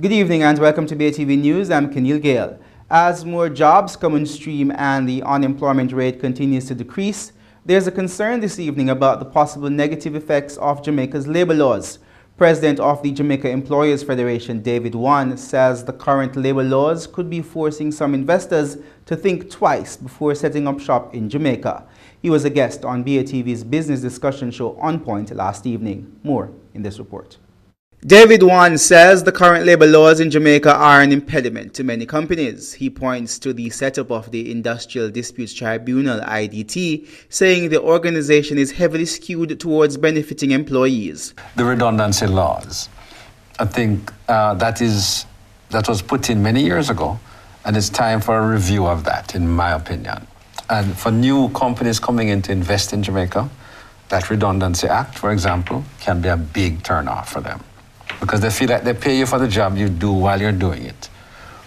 Good evening and welcome to BATV News. I'm Keneal Gale. As more jobs come on stream and the unemployment rate continues to decrease, there's a concern this evening about the possible negative effects of Jamaica's labor laws. President of the Jamaica Employers Federation, David Wan, says the current labor laws could be forcing some investors to think twice before setting up shop in Jamaica. He was a guest on BATV's business discussion show On Point last evening. More in this report. David Wan says the current labor laws in Jamaica are an impediment to many companies. He points to the setup of the Industrial Disputes Tribunal, IDT, saying the organization is heavily skewed towards benefiting employees. The redundancy laws, I think that was put in many years ago, and it's time for a review of that, in my opinion. And for new companies coming in to invest in Jamaica, that Redundancy Act, for example, can be a big turnoff for them. Because they feel like they pay you for the job you do while you're doing it.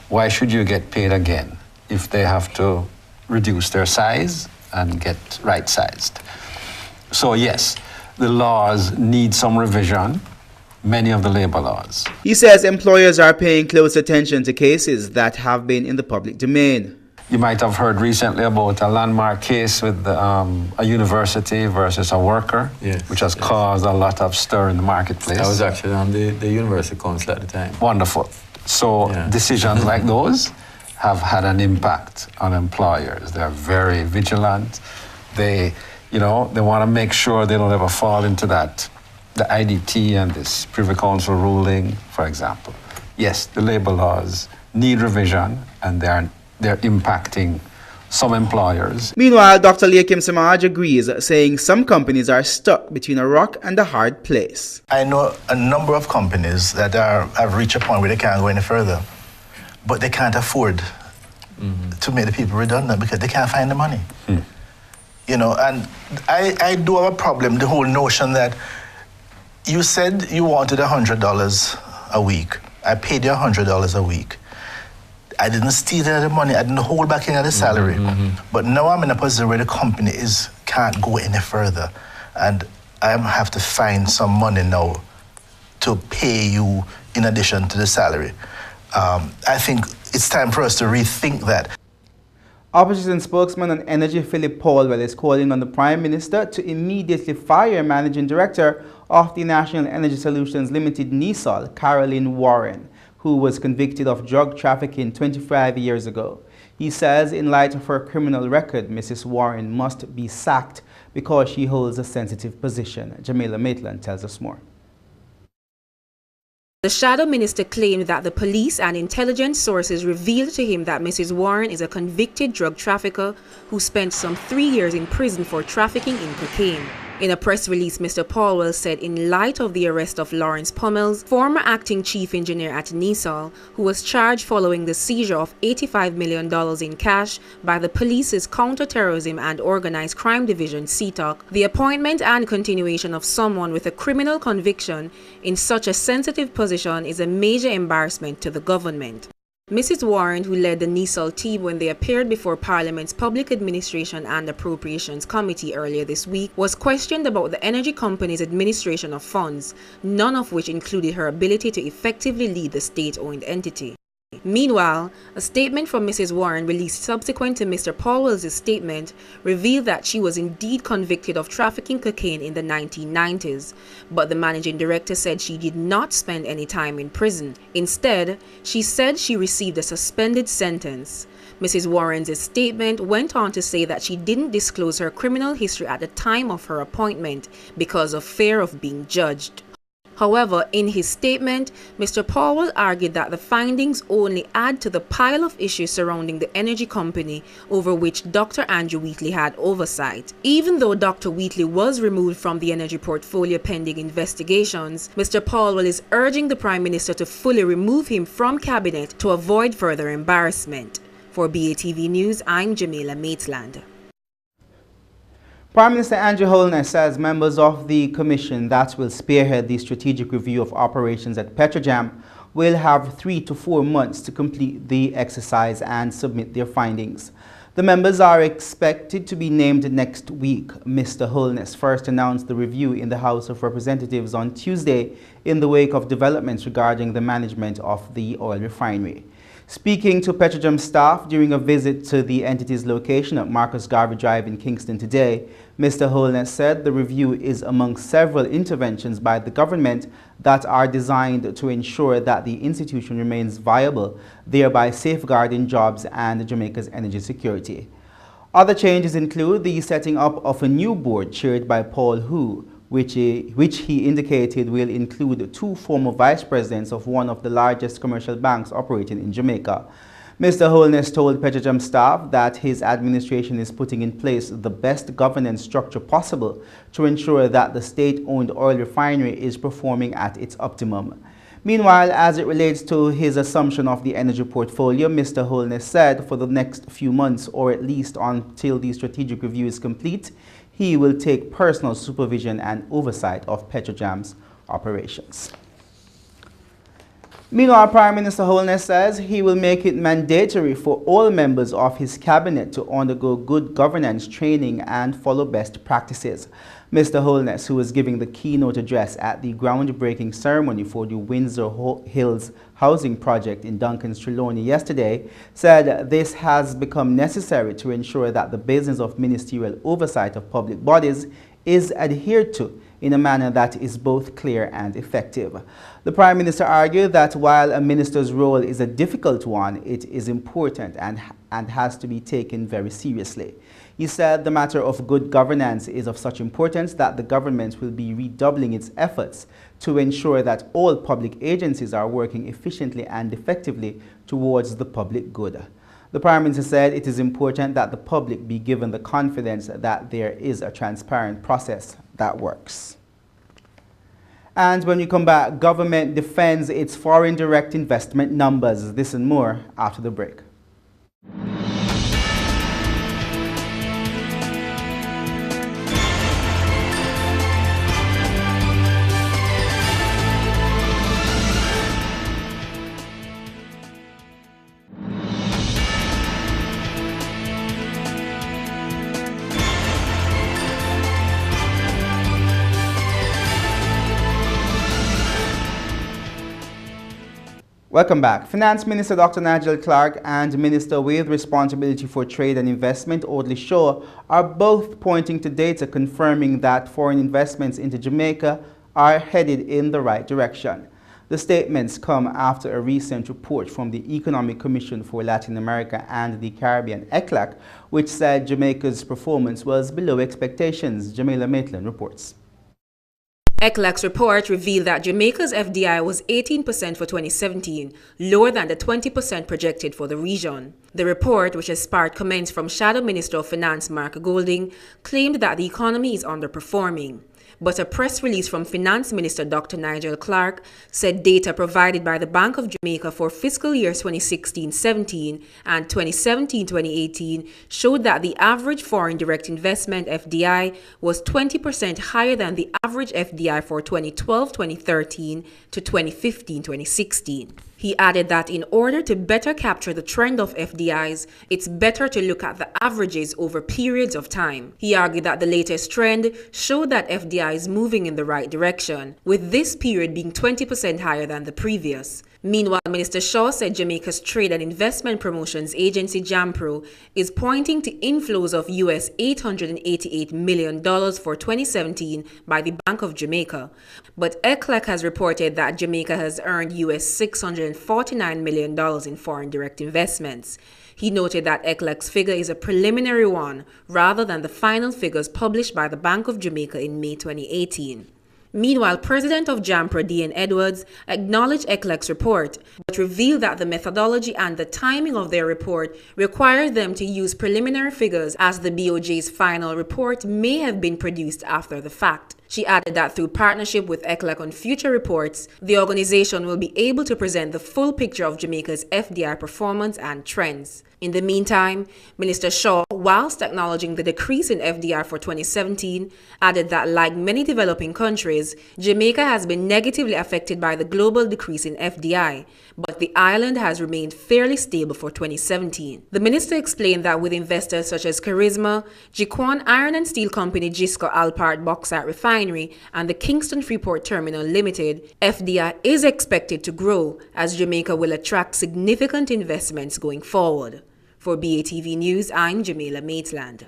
Why should you get paid again if they have to reduce their size and get right-sized? So yes, the laws need some revision, many of the labor laws. He says employers are paying close attention to cases that have been in the public domain. You might have heard recently about a landmark case with a university versus a worker, which has caused a lot of stir in the marketplace. I was actually on the university council at the time. Wonderful. So decisions like those have had an impact on employers. They're very vigilant. They want to make sure they don't ever fall into that, the IDT and this Privy Council ruling, for example. Yes, the labor laws need revision, and they're impacting some employers. Meanwhile, Dr. Lakim Samaj agrees, saying some companies are stuck between a rock and a hard place. I know a number of companies that have reached a point where they can't go any further, but they can't afford to make the people redundant because they can't find the money. And I do have a problem, the whole notion that you said you wanted $100 a week. I paid you $100 a week. I didn't steal any of the money. I didn't hold back any of the salary. But now I'm in a position where the company can't go any further. And I have to find some money now to pay you in addition to the salary. I think it's time for us to rethink that. Opposition spokesman on energy Philip Paulwell is calling on the Prime Minister to immediately fire Managing Director of the National Energy Solutions Limited, NESOL, Caroline Warren, who was convicted of drug trafficking 25 years ago. He says in light of her criminal record, Mrs. Warren must be sacked because she holds a sensitive position. Jamila Maitland tells us more. The shadow minister claimed that the police and intelligence sources revealed to him that Mrs. Warren is a convicted drug trafficker who spent some 3 years in prison for trafficking in cocaine. In a press release, Mr. Paulwell said in light of the arrest of Lawrence Pummels, former acting chief engineer at NESOL, who was charged following the seizure of $85 million in cash by the police's Counterterrorism and Organized Crime Division, CTOC, the appointment and continuation of someone with a criminal conviction in such a sensitive position is a major embarrassment to the government. Mrs. Warren, who led the NESOL team when they appeared before Parliament's Public Administration and Appropriations Committee earlier this week, was questioned about the energy company's administration of funds, none of which included her ability to effectively lead the state-owned entity. Meanwhile, a statement from Mrs. Warren released subsequent to Mr. Paulwell's statement revealed that she was indeed convicted of trafficking cocaine in the 1990s, but the managing director said she did not spend any time in prison. Instead, she said she received a suspended sentence. Mrs. Warren's statement went on to say that she didn't disclose her criminal history at the time of her appointment because of fear of being judged. However, in his statement, Mr. Paulwell argued that the findings only add to the pile of issues surrounding the energy company over which Dr. Andrew Wheatley had oversight. Even though Dr. Wheatley was removed from the energy portfolio pending investigations, Mr. Paulwell is urging the Prime Minister to fully remove him from cabinet to avoid further embarrassment. For BATV News, I'm Jamila Maitland. Prime Minister Andrew Holness says members of the commission that will spearhead the strategic review of operations at Petrojam will have 3 to 4 months to complete the exercise and submit their findings. The members are expected to be named next week. Mr. Holness first announced the review in the House of Representatives on Tuesday in the wake of developments regarding the management of the oil refinery. Speaking to Petrojam staff during a visit to the entity's location at Marcus Garvey Drive in Kingston today, Mr. Holness said the review is among several interventions by the government that are designed to ensure that the institution remains viable, thereby safeguarding jobs and Jamaica's energy security. Other changes include the setting up of a new board chaired by Paul Hu, which he indicated will include 2 former vice presidents of one of the largest commercial banks operating in Jamaica. Mr. Holness told Petrojam staff that his administration is putting in place the best governance structure possible to ensure that the state-owned oil refinery is performing at its optimum. Meanwhile, as it relates to his assumption of the energy portfolio, Mr. Holness said for the next few months, or at least until the strategic review is complete, he will take personal supervision and oversight of Petrojam's operations. Meanwhile, Prime Minister Holness says he will make it mandatory for all members of his cabinet to undergo good governance training and follow best practices. Mr. Holness, who was giving the keynote address at the groundbreaking ceremony for the Windsor Hills housing project in Duncan's Trelawney yesterday, said this has become necessary to ensure that the business of ministerial oversight of public bodies is adhered to in a manner that is both clear and effective. The Prime Minister argued that while a minister's role is a difficult one, it is important and has to be taken very seriously. He said the matter of good governance is of such importance that the government will be redoubling its efforts to ensure that all public agencies are working efficiently and effectively towards the public good. The Prime Minister said it is important that the public be given the confidence that there is a transparent process that works. And when we come back, government defends its foreign direct investment numbers. This and more after the break. Welcome back. Finance Minister Dr. Nigel Clarke and Minister with Responsibility for Trade and Investment, Audley Shaw, are both pointing to data confirming that foreign investments into Jamaica are headed in the right direction. The statements come after a recent report from the Economic Commission for Latin America and the Caribbean, ECLAC, which said Jamaica's performance was below expectations. Jamila Maitland reports. ECLAC's report revealed that Jamaica's FDI was 18% for 2017, lower than the 20% projected for the region. The report, which has sparked comments from Shadow Minister of Finance Mark Golding, claimed that the economy is underperforming. But a press release from Finance Minister Dr. Nigel Clarke said data provided by the Bank of Jamaica for fiscal years 2016-17 and 2017-2018 showed that the average foreign direct investment FDI was 20% higher than the average FDI for 2012-2013 to 2015-2016. He added that in order to better capture the trend of FDIs, it's better to look at the averages over periods of time. He argued that the latest trend showed that FDI is moving in the right direction, with this period being 20% higher than the previous. Meanwhile, Minister Shaw said Jamaica's Trade and Investment Promotions Agency, JAMPRO, is pointing to inflows of US $888 million for 2017 by the Bank of Jamaica. But ECLAC has reported that Jamaica has earned US $649 million in foreign direct investments. He noted that ECLAC's figure is a preliminary one rather than the final figures published by the Bank of Jamaica in May 2018. Meanwhile, President of JAMPRO, D.N. Edwards, acknowledged ECLAC's report, but revealed that the methodology and the timing of their report required them to use preliminary figures as the BOJ's final report may have been produced after the fact. She added that through partnership with ECLAC on future reports, the organization will be able to present the full picture of Jamaica's FDI performance and trends. In the meantime, Minister Shaw, whilst acknowledging the decrease in FDI for 2017, added that like many developing countries, Jamaica has been negatively affected by the global decrease in FDI, but the island has remained fairly stable for 2017. The minister explained that with investors such as Charisma, Jiquan Iron and Steel Company Jisco Alpart Bauxite Refinery, and the Kingston Freeport Terminal Limited, FDI is expected to grow as Jamaica will attract significant investments going forward. For BATV News, I'm Jamila Maitland.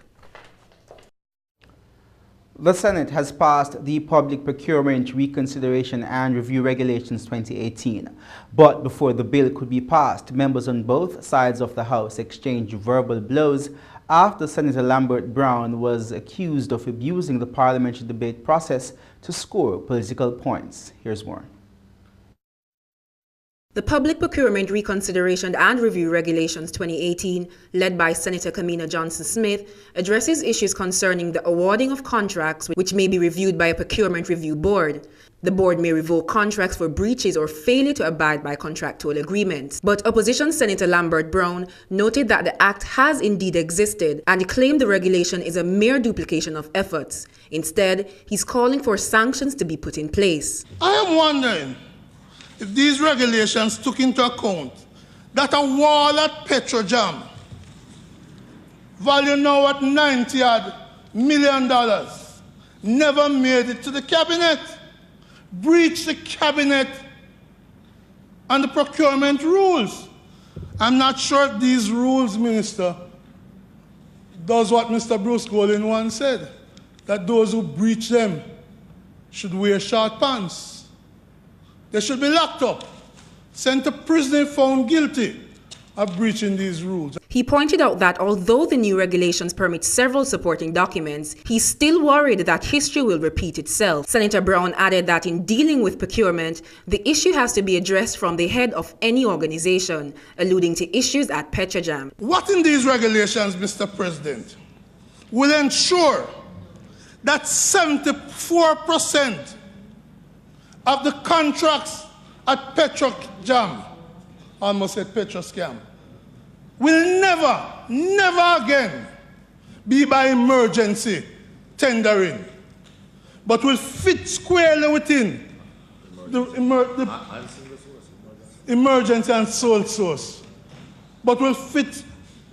The Senate has passed the Public Procurement Reconsideration and Review Regulations 2018. But before the bill could be passed, members on both sides of the House exchanged verbal blows after Senator Lambert Brown was accused of abusing the parliamentary debate process to score political points. Here's more. The Public Procurement Reconsideration and Review Regulations 2018, led by Senator Kamina Johnson-Smith, addresses issues concerning the awarding of contracts which may be reviewed by a procurement review board. The board may revoke contracts for breaches or failure to abide by contractual agreements. But opposition Senator Lambert Brown noted that the act has indeed existed and claimed the regulation is a mere duplication of efforts. Instead, he's calling for sanctions to be put in place. I am wondering if these regulations took into account that a wall at Petrojam, valued now at $90 million, never made it to the cabinet, breached the cabinet and the procurement rules. I'm not sure if these rules, Minister, does what Mr. Bruce Golding once said, that those who breach them should wear short pants. They should be locked up, sent to prison if found guilty of breaching these rules. He pointed out that although the new regulations permit several supporting documents, he's still worried that history will repeat itself. Senator Brown added that in dealing with procurement, the issue has to be addressed from the head of any organization, alluding to issues at Petrojam. What in these regulations, Mr. President, will ensure that 74% of the contracts at Petrojam, I almost said Petroscam, will never again be by emergency tendering, but will fit squarely within the emergency and sole source, but will fit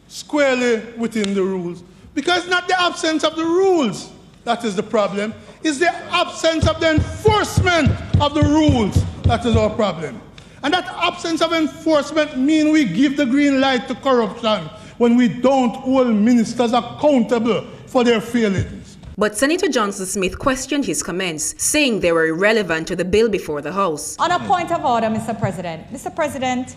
squarely within the rules. Because not the absence of the rules that is the problem, it's the absence of the enforcement of the rules that is our problem. And that absence of enforcement means we give the green light to corruption when we don't hold ministers accountable for their failings. But Senator Johnson-Smith questioned his comments, saying they were irrelevant to the bill before the House. On a point of order, Mr. President. Mr. President,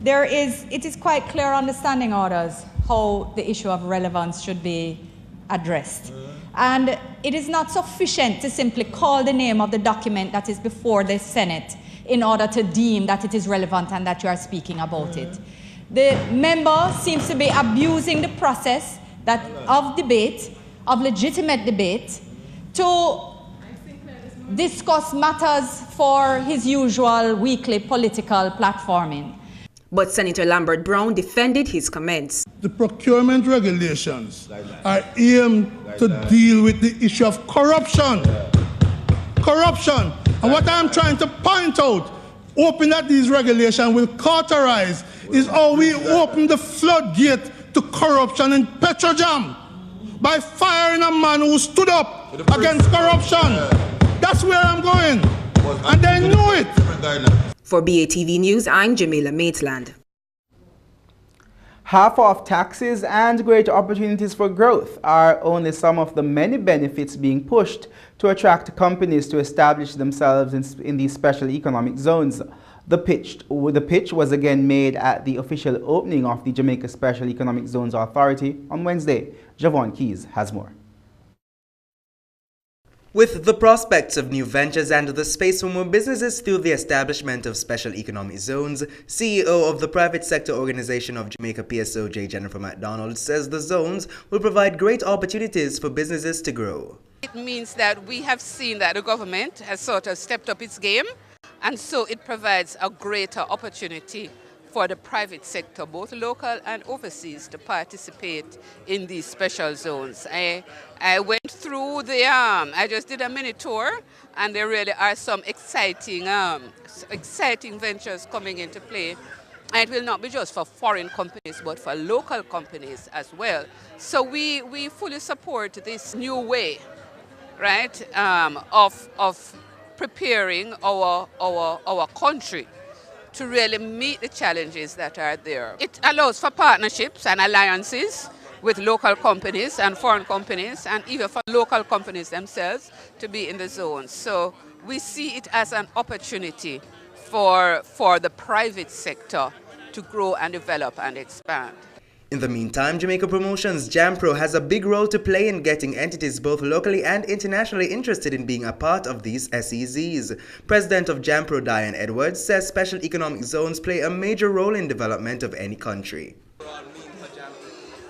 it is quite clear on the standing orders how the issue of relevance should be addressed. And it is not sufficient to simply call the name of the document that is before the Senate in order to deem that it is relevant and that you are speaking about it. The member seems to be abusing the process of debate, of legitimate debate, to discuss matters for his usual weekly political platforming. But Senator Lambert Brown defended his comments. The procurement regulations are aimed to deal with the issue of corruption. Corruption. And what I'm trying to point out, open that these regulations will cauterize, is how we open the floodgate to corruption in Petrojam by firing a man who stood up against corruption. That's where I'm going. And they knew it. For BATV News, I'm Jamila Maitland. Half-off taxes and greater opportunities for growth are only some of the many benefits being pushed to attract companies to establish themselves in these special economic zones. The pitch was again made at the official opening of the Jamaica Special Economic Zones Authority on Wednesday. Javon Keys has more. With the prospects of new ventures and the space for more businesses through the establishment of special economic zones, CEO of the private sector organization of Jamaica PSOJ, Jennifer MacDonald, says the zones will provide great opportunities for businesses to grow. It means that we have seen that the government has sort of stepped up its game, and so it provides a greater opportunity for the private sector, both local and overseas, to participate in these special zones. I went through I just did a mini tour, and there really are some exciting ventures coming into play. And it will not be just for foreign companies, but for local companies as well. So we fully support this new way, right, of preparing our country to really meet the challenges that are there. It allows for partnerships and alliances with local companies and foreign companies, and even for local companies themselves to be in the zone. So we see it as an opportunity for the private sector to grow and develop and expand. In the meantime, Jamaica Promotions JAMPRO has a big role to play in getting entities both locally and internationally interested in being a part of these SEZs. President of JAMPRO, Diane Edwards, says special economic zones play a major role in development of any country.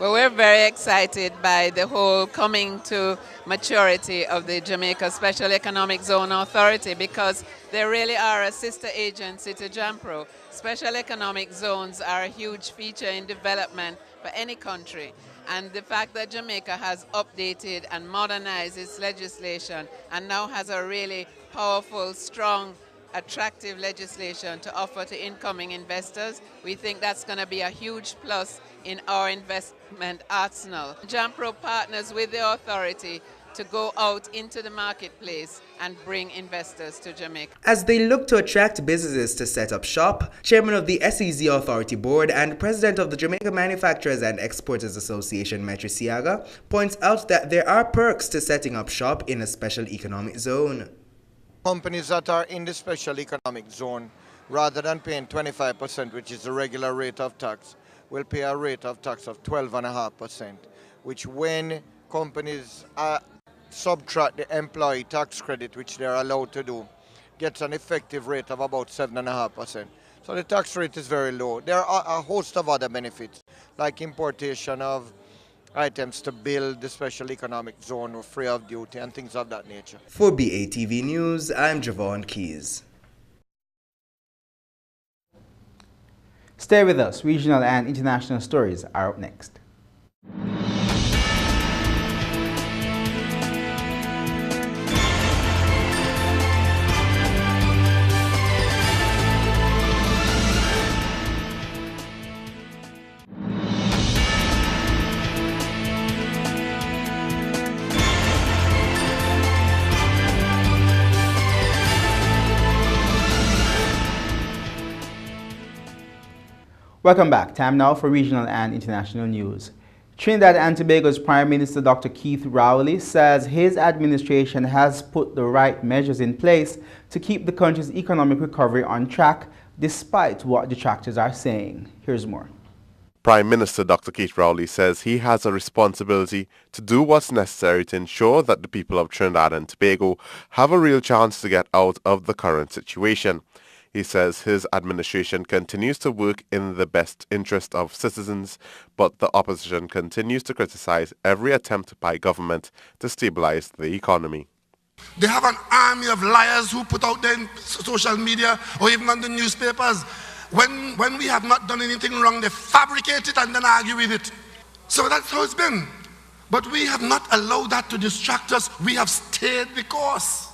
Well, we're very excited by the whole coming to maturity of the Jamaica Special Economic Zone Authority, because they really are a sister agency to JAMPRO. Special economic zones are a huge feature in development for any country. And the fact that Jamaica has updated and modernized its legislation and now has a really powerful, strong, attractive legislation to offer to incoming investors, we think that's going to be a huge plus in our investment arsenal. JAMPRO partners with the authority to go out into the marketplace and bring investors to Jamaica. As they look to attract businesses to set up shop, Chairman of the SEZ Authority Board and President of the Jamaica Manufacturers and Exporters Association, Metri Siaga, points out that there are perks to setting up shop in a special economic zone. Companies that are in the special economic zone, rather than paying 25%, which is the regular rate of tax, will pay a rate of tax of 12.5%, which when companies subtract the employee tax credit, which they're allowed to do, gets an effective rate of about 7.5%. So the tax rate is very low. There are a host of other benefits, like importation of items to build the special economic zone free of duty and things of that nature. For BATV News, I'm Javon Keys. Stay with us. Regional and international stories are up next. Welcome back. Time now for regional and international news. Trinidad and Tobago's Prime Minister Dr. Keith Rowley says his administration has put the right measures in place to keep the country's economic recovery on track, despite what detractors are saying. Here's more. Prime Minister Dr. Keith Rowley says he has a responsibility to do what's necessary to ensure that the people of Trinidad and Tobago have a real chance to get out of the current situation. He says his administration continues to work in the best interest of citizens, but the opposition continues to criticize every attempt by government to stabilize the economy. They have an army of liars who put out there in social media or even on the newspapers. When we have not done anything wrong, they fabricate it and then argue with it. So that's how it's been. But we have not allowed that to distract us. We have stayed the course.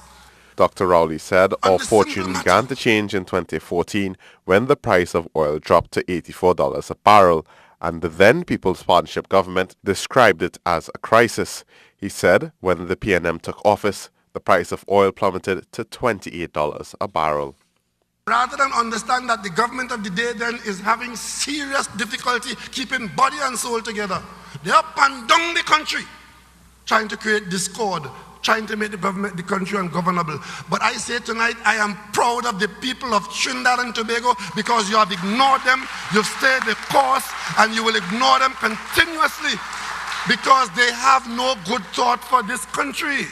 Dr. Rowley said our fortune began to change in 2014 when the price of oil dropped to $84 a barrel, and the then People's Partnership government described it as a crisis. He said when the PNM took office, the price of oil plummeted to $28 a barrel. Rather than understand that the government of the day then is having serious difficulty keeping body and soul together, they up and down the country trying to create discord, trying to make the country ungovernable. But I say tonight, I am proud of the people of Trinidad and Tobago because you have ignored them, you've stayed the course, and you will ignore them continuously because they have no good thought for this country.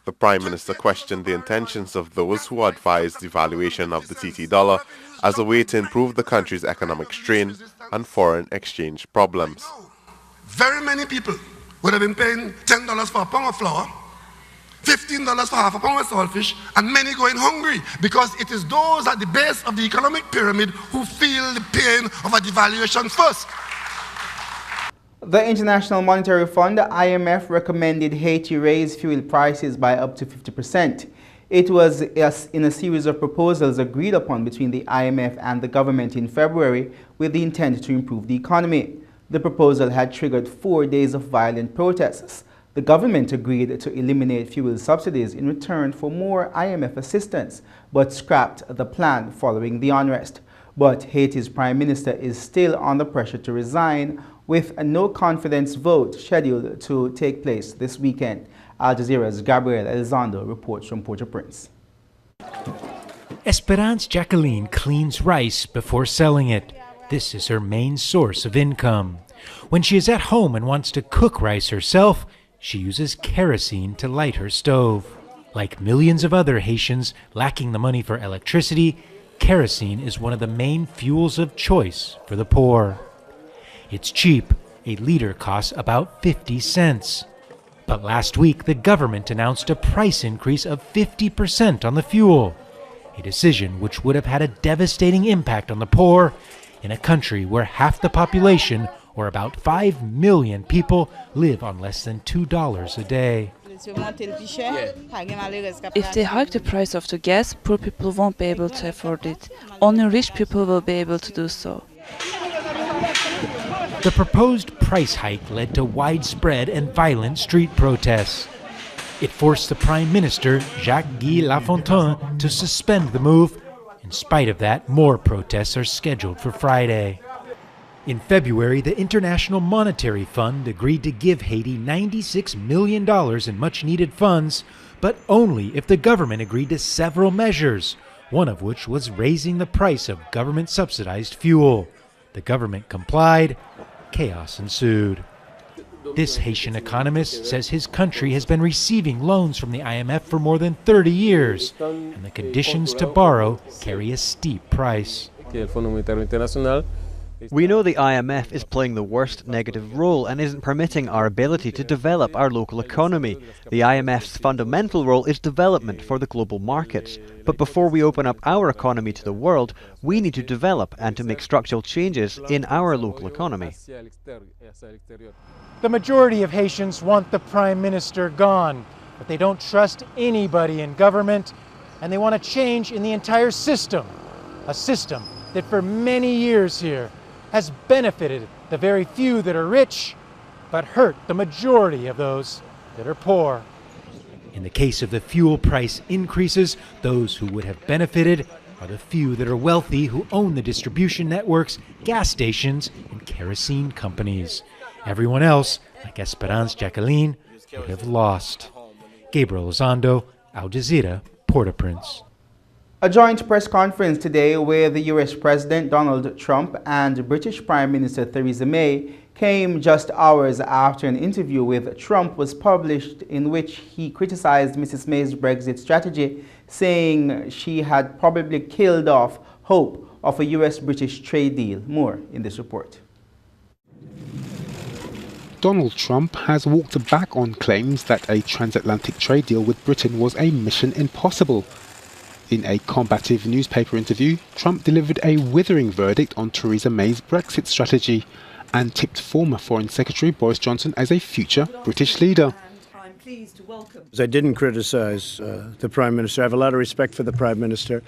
The Prime Minister questioned the intentions of those who advised the devaluation of the TT dollar as a way to improve the country's economic strain and foreign exchange problems. Very many people would have been paying $10 for a pound of flour $15 for half a pound of saltfish, and many going hungry because it is those at the base of the economic pyramid who feel the pain of a devaluation first. The International Monetary Fund, IMF, recommended Haiti raise fuel prices by up to 50%. It was in a series of proposals agreed upon between the IMF and the government in February with the intent to improve the economy. The proposal had triggered 4 days of violent protests. The government agreed to eliminate fuel subsidies in return for more IMF assistance, but scrapped the plan following the unrest. But Haiti's prime minister is still under pressure to resign, with a no-confidence vote scheduled to take place this weekend. Al Jazeera's Gabriel Elizondo reports from Port-au-Prince. Esperance Jacqueline cleans rice before selling it. This is her main source of income. When she is at home and wants to cook rice herself, she uses kerosene to light her stove. Like millions of other Haitians lacking the money for electricity, kerosene is one of the main fuels of choice for the poor. It's cheap. A liter costs about 50 cents. But last week, the government announced a price increase of 50% on the fuel, a decision which would have had a devastating impact on the poor in a country where half the population, or about 5 million people, live on less than $2 a day. If they hike the price of the gas, poor people won't be able to afford it. Only rich people will be able to do so. The proposed price hike led to widespread and violent street protests. It forced the Prime Minister, Jacques-Guy Lafontaine, to suspend the move. In spite of that, more protests are scheduled for Friday. In February, the International Monetary Fund agreed to give Haiti $96 million in much-needed funds, but only if the government agreed to several measures, one of which was raising the price of government-subsidized fuel. The government complied. Chaos ensued. This Haitian economist says his country has been receiving loans from the IMF for more than 30 years, and the conditions to borrow carry a steep price. We know the IMF is playing the worst negative role and isn't permitting our ability to develop our local economy. The IMF's fundamental role is development for the global markets. But before we open up our economy to the world, we need to develop and to make structural changes in our local economy. The majority of Haitians want the Prime Minister gone, but they don't trust anybody in government, and they want a change in the entire system, a system that for many years here has benefited the very few that are rich, but hurt the majority of those that are poor. In the case of the fuel price increases, those who would have benefited are the few that are wealthy who own the distribution networks, gas stations, and kerosene companies. Everyone else, like Esperance Jacqueline, would have lost. Gabriel Elizondo, Al Jazeera, Port-au-Prince. A joint press conference today where the U.S. President Donald Trump and British Prime Minister Theresa May came just hours after an interview with Trump was published in which he criticized Mrs. May's Brexit strategy, saying she had probably killed off hope of a U.S.-British trade deal. More in this report. Donald Trump has walked back on claims that a transatlantic trade deal with Britain was a mission impossible. In a combative newspaper interview, Trump delivered a withering verdict on Theresa May's Brexit strategy and tipped former Foreign Secretary Boris Johnson as a future British leader. I didn't criticize the Prime Minister. I have a lot of respect for the Prime Minister.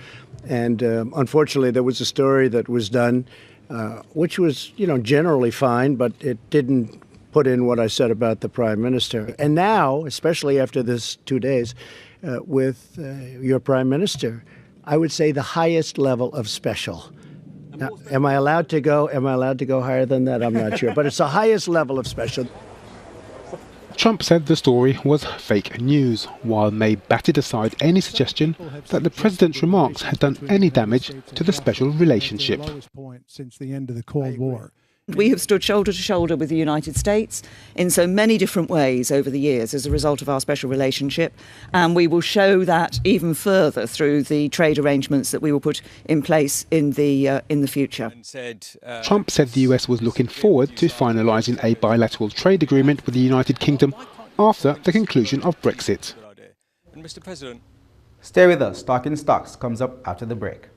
And unfortunately, there was a story that was done, which was, generally fine, but it didn't put in what I said about the Prime Minister. And now, especially after this 2 days, with your Prime Minister, I would say the highest level of special. Now, am I allowed to go higher than that? I'm not sure. But it's the highest level of special. Trump said the story was fake news, while May batted aside any suggestion that the president's remarks had done any damage to the special relationship. Since the end of the Cold War. We have stood shoulder to shoulder with the United States in so many different ways over the years as a result of our special relationship, and we will show that even further through the trade arrangements that we will put in place in the future. Trump said the US was looking forward to finalising a bilateral trade agreement with the United Kingdom after the conclusion of Brexit. And Mr. President. Stay with us. Talking Stocks comes up after the break.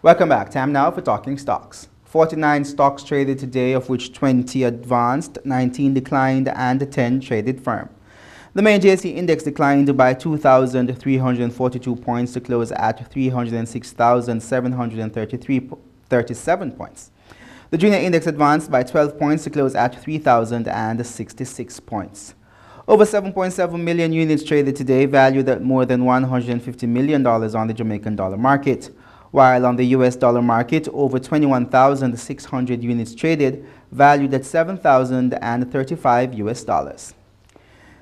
Welcome back. Time now for Talking Stocks. 49 stocks traded today, of which 20 advanced, 19 declined, and 10 traded firm. The main JSE index declined by 2,342 points to close at 306,737 points. The junior index advanced by 12 points to close at 3,066 points. Over 7.7 million units traded today, valued at more than $150 million on the Jamaican dollar market. While on the US dollar market, over 21,600 units traded, valued at $7,035 US.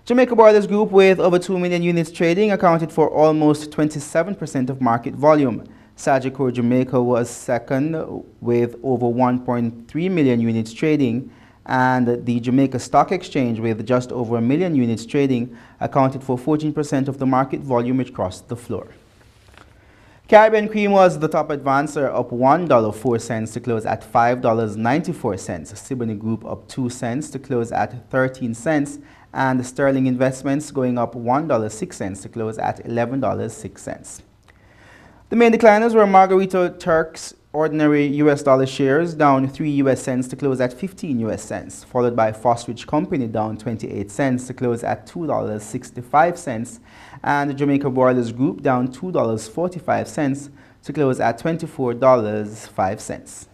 Jamaica Boilers Group, with over 2 million units trading, accounted for almost 27% of market volume. Sagicor Jamaica was second with over 1.3 million units trading, and the Jamaica Stock Exchange, with just over 1 million units trading, accounted for 14% of the market volume which crossed the floor. Caribbean Cream was the top advancer, up $1.04 to close at $5.94. Siboney Group up 2 cents to close at 13 cents. And Sterling Investments going up $1.06 to close at $11.06. The main decliners were Margarita Turk's ordinary US dollar shares, down 3 US cents to close at 15 US cents, followed by Fosrich Company, down 28 cents to close at $2.65, and the Jamaica Boilers Group down $2.45 to close at $24.05.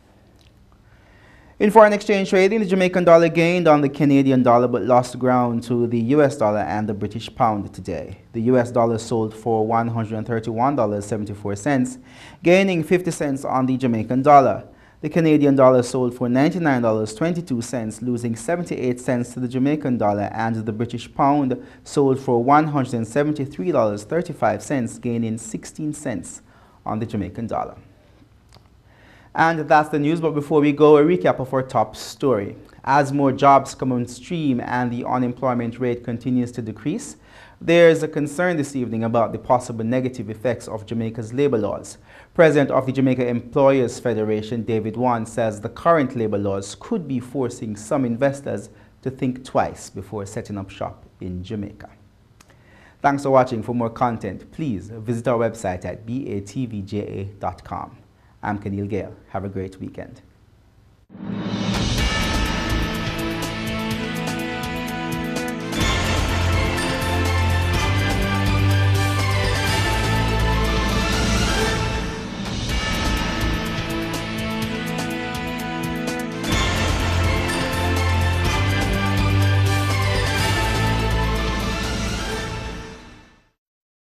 In foreign exchange trading, the Jamaican dollar gained on the Canadian dollar but lost ground to the US dollar and the British pound today. The US dollar sold for $131.74, gaining 50 cents on the Jamaican dollar. The Canadian dollar sold for $99.22, losing 78 cents to the Jamaican dollar, and the British pound sold for $173.35, gaining 16 cents on the Jamaican dollar. And that's the news, but before we go, a recap of our top story. As more jobs come on stream and the unemployment rate continues to decrease, there's a concern this evening about the possible negative effects of Jamaica's labor laws. President of the Jamaica Employers Federation, David Wan, says the current labor laws could be forcing some investors to think twice before setting up shop in Jamaica. Thanks for watching. For more content, please visit our website at batvja.com. I'm Kenil Gale. Have a great weekend.